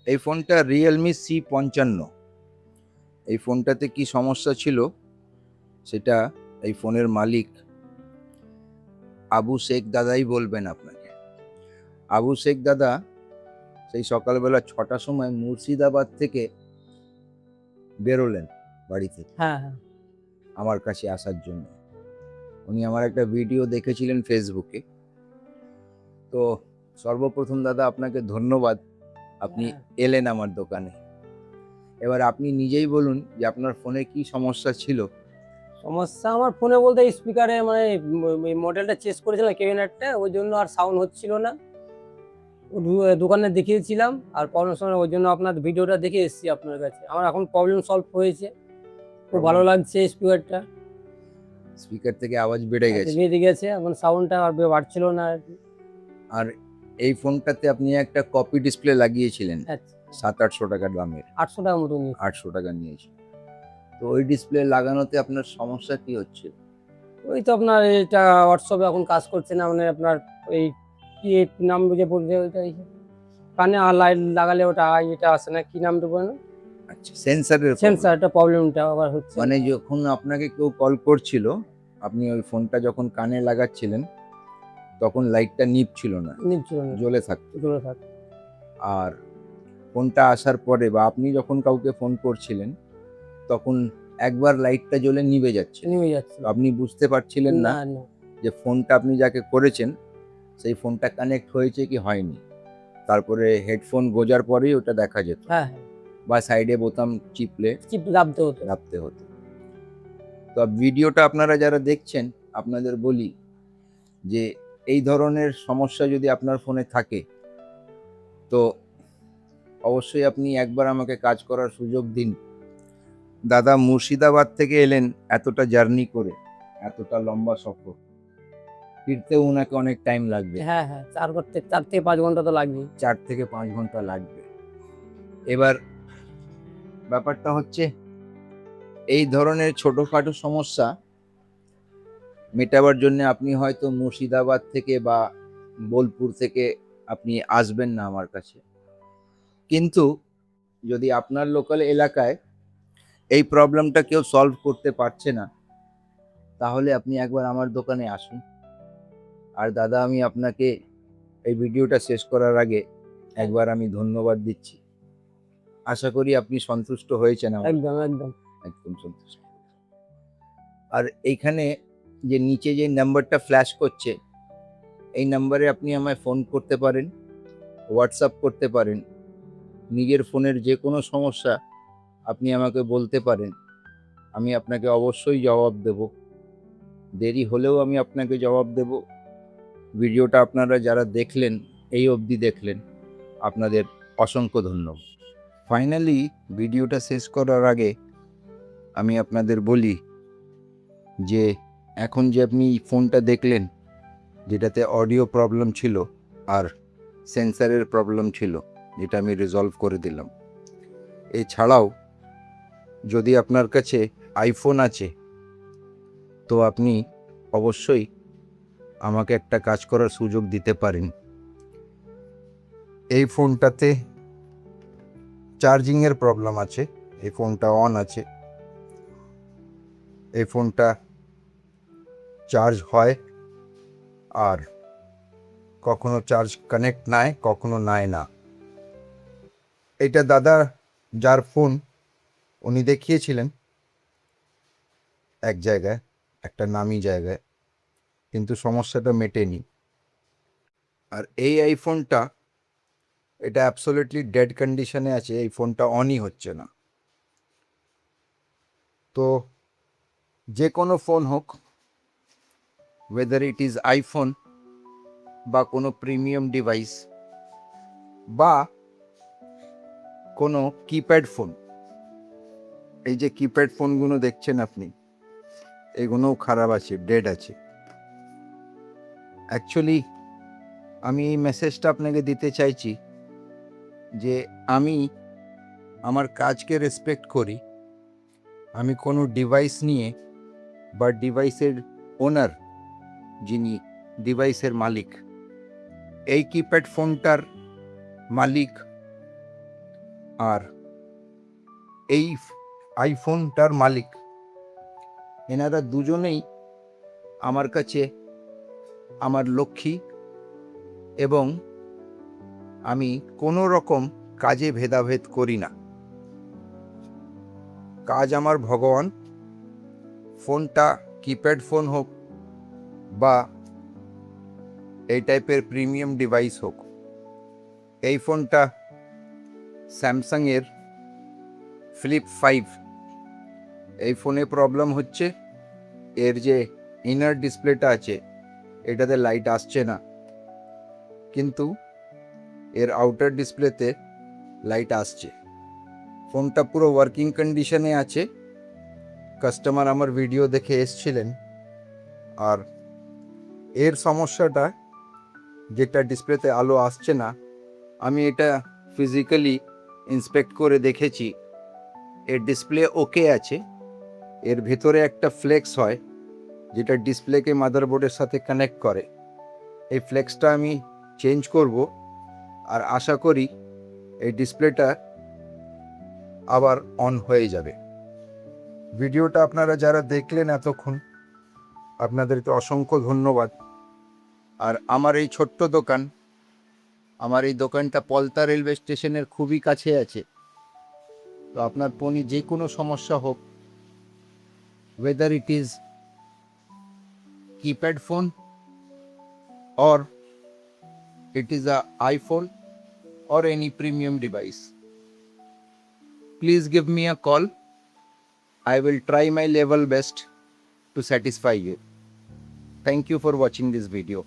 এই ফোনটা Realme C55। এই ফোনটাতে কি সমস্যা ছিল সেটা এই ফোনের মালিক আবু শেখ দাদাই বলবেন আপনাকে। আবু শেখ দাদা সেই সকালবেলা 6টার সময় মুর্শিদাবাদ থেকে বেরোলেন বাড়ি থেকে হ্যাঁ হ্যাঁ আমার কাছে আসার জন্য। উনি আমার একটা ভিডিও দেখেছিলেন ফেসবুকে। তো সর্বপ্রথম দাদা আপনাকে ধন্যবাদ, আপনি হ্যাঁ। এলেন আমার দোকানে। এবার আপনি নিজেই বলুন যে আপনার ফোনে কি সমস্যা ছিল। সমস্যা আমার ফোনে বলতে স্পিকারে মানে মডেলটা চেঞ্জ করেছিলাম ক্যাবিনেটটা, ওই জন্য আর সাউন্ড হচ্ছিল না। দোকানে দেখিয়েছিলাম আর প্রবলেম সময় ওই জন্য আপনার ভিডিওটা দেখে এসেছি আপনার কাছে। আমার এখন প্রবলেম সলভ হয়েছে, খুব ভালো লাগছে স্পিকারটা। স্পিকার থেকে আওয়াজ বেড়ে গেছে। বেরিয়ে গেছে, এখন সাউন্ডটা আর বাড়ছিল না আর কি। আর এই ফোনটাতে আপনি একটা কপি ডিসপ্লে লাগিয়েছিলেন আচ্ছা, 700-800 টাকা দামের। 800 টাকার মতো নিয়েছি। 800 টাকা নিয়েছি। তো ওই ডিসপ্লে লাগানোতে আপনার সমস্যা কি হচ্ছে? ওই তো আপনার এটা হোয়াটসঅ্যাপে এখন কাজ করছে না, মানে আপনার ওই কি নাম বুঝে বলছে ওইটা, কানে লাইট লাগালে ওটা এটা আসে না, কি নাম দেবো না, আচ্ছা, সেন্সরের সেন্সারটা প্রবলেমটা আবার হচ্ছে। মানে যখন আপনাকে কেউ কল করছিল, আপনি ওই ফোনটা যখন কানে লাগাচ্ছিলেন তখন লাইটটা নিভছিল না, নিচ্ছিল না, জ্বলে থাকতো। জোরে থাক। আর ফোনটা আসার পরে বা আপনি যখন কাউকে ফোন করছিলেন তখন একবার লাইটটা জ্বলে নিভে যাচ্ছে। নেমে যাচ্ছে। তো আপনি বুঝতে পারছিলেন না না না, যে ফোনটা আপনি যাকে করেছেন সেই ফোনটা কানেক্ট হয়েছে কি হয়নি। তারপরে হেডফোন গোজার পরেই ওটা দেখা যেত, হ্যাঁ হ্যাঁ, বা সাইডে বোতাম চিপলে চিপ দাবতে হতো। রাখতে হতো। তো ভিডিওটা আপনারা যারা দেখছেন আপনাদের বলি যে এই ধরনের সমস্যা যদি আপনার ফোনে থাকে তো অবশ্যই আপনি একবার আমাকে কাজ করার সুযোগ দিন। দাদা মুর্শিদাবাদ থেকে এলেন এতটা জার্নি করে, এতটা লম্বা সফর, ফিরতেও ওনাকে অনেক টাইম লাগবে। হ্যাঁ হ্যাঁ, 4 থেকে 5 ঘন্টা তো লাগবে। 4 থেকে 5 ঘন্টা লাগবে। এবার ব্যাপারটা হচ্ছে এই ধরনের ছোটখাটো সমস্যা মেটাবার জন্য আপনি হয়তো মুর্শিদাবাদ থেকে বা বোলপুর থেকে আপনি আসবেন না আমার কাছে, কিন্তু যদি আপনার লোকাল এলাকায় এই প্রবলেমটা কেউ সলভ করতে পারছে না তাহলে আপনি একবার আমার দোকানে আসুন। আর দাদা আমি আপনাকে এই ভিডিওটা শেষ করার আগে একবার আমি ধন্যবাদ দিচ্ছি। আশা করি আপনি সন্তুষ্ট হয়েছেন। একদম একদম। একদম সন্তুষ্ট। আর এইখানে যে নিচে যে নাম্বারটা ফ্ল্যাশ করছে এই নাম্বারে আপনি আমায় ফোন করতে পারেন, হোয়াটসঅ্যাপ করতে পারেন, নিজের ফোনের যে কোনো সমস্যা আপনি আমাকে বলতে পারেন, আমি আপনাকে অবশ্যই জবাব দেব। দেরি হলেও আমি আপনাকে জবাব দেব। ভিডিওটা আপনারা যারা দেখলেন, এই অবধি দেখলেন, আপনাদের অসংখ্য ধন্যবাদ। ফাইনালি ভিডিওটা শেষ করার আগে আমি আপনাদের বলি যে এখন যে আপনি ফোনটা দেখলেন যেটাতে অডিও প্রবলেম ছিল আর সেন্সারের প্রবলেম ছিল, যেটা আমি রিজলভ করে দিলাম, এছাড়াও যদি আপনার কাছে আইফোন আছে তো আপনি অবশ্যই আমাকে একটা কাজ করার সুযোগ দিতে পারেন। এই ফোনটাতে চার্জিংয়ের প্রবলেম আছে, এই ফোনটা অন আছে, এই ফোনটা চার্জ হয় আর কখনো চার্জ কানেক্ট নেয়, কখনো নেয় না। এটা দাদা যার ফোন উনি দেখিয়েছিলেন এক জায়গায়, একটা নামি জায়গায়, কিন্তু সমস্যাটা মেটেনি। আর এই আইফোনটা এটা অ্যাবসোলিউটলি ডেড কন্ডিশনে আছে, এই ফোনটা অনই হচ্ছে না। তো যে কোনো ফোন হোক, ওয়েদার ইট ইজ আইফোন বা কোনো প্রিমিয়াম ডিভাইস বা কোনো কিপ্যাড ফোন, এই যে কিপ্যাড ফোনগুলো দেখছেন আপনি, এগুলোও খারাপ আছে, ডেড আছে। অ্যাকচুয়ালি আমি এই মেসেজটা আপনাকে দিতে চাইছি যে আমি আমার কাজকে রেসপেক্ট করি। আমি কোনো ডিভাইস নিয়ে বা ডিভাইসের ওনার, যিনি ডিভাইসের মালিক, এই কিপ্যাড ফোনটার মালিক আর এই আইফোনটার মালিক, এনারা দুজনেই আমার কাছে আমার লক্ষ্মী, এবং আমি কোনো রকম কাজে ভেদাভেদ করি না। কাজ আমার ভগবান। ফোনটা কিপ্যাড ফোন হোক বা এই টাইপের প্রিমিয়াম ডিভাইস হোক, এই ফোনটা স্যামসাংয়ের ফ্লিপ 5। এই ফোনে প্রবলেম হচ্ছে এর যে ইনার ডিসপ্লেটা আছে এটাতে লাইট আসছে না, কিন্তু এর আউটার ডিসপ্লেতে লাইট আসছে। ফোনটা পুরো ওয়ার্কিং কন্ডিশনে আছে। কাস্টমার আমার ভিডিও দেখে এসছিলেন, আর এর সমস্যাটা যেটা ডিসপ্লেতে আলো আসছে না, আমি এটা ফিজিক্যালি ইন্সপেক্ট করে দেখেছি। এর ডিসপ্লে ওকে আছে, এর ভেতরে একটা ফ্লেক্স হয় যেটা ডিসপ্লেকে মাদারবোর্ডের সাথে কানেক্ট করে। এই ফ্লেক্সটা আমি চেঞ্জ করব, আর আশা করি এই ডিসপ্লেটা আবার অন হয়ে যাবে। ভিডিওটা আপনারা যারা দেখলেন এতক্ষণ, আপনাদেরকে অসংখ্য ধন্যবাদ। আর আমার এই ছোট্ট দোকান, আমার এই দোকানটা পলতা রেলওয়ে স্টেশনের খুবই কাছে আছে। তো আপনার ফোনে যে কোনো সমস্যা হোক, whether it is keypad phone or it is a iPhone or any premium device, please give me a call. I will try my level best to satisfy you. Thank you for watching this video.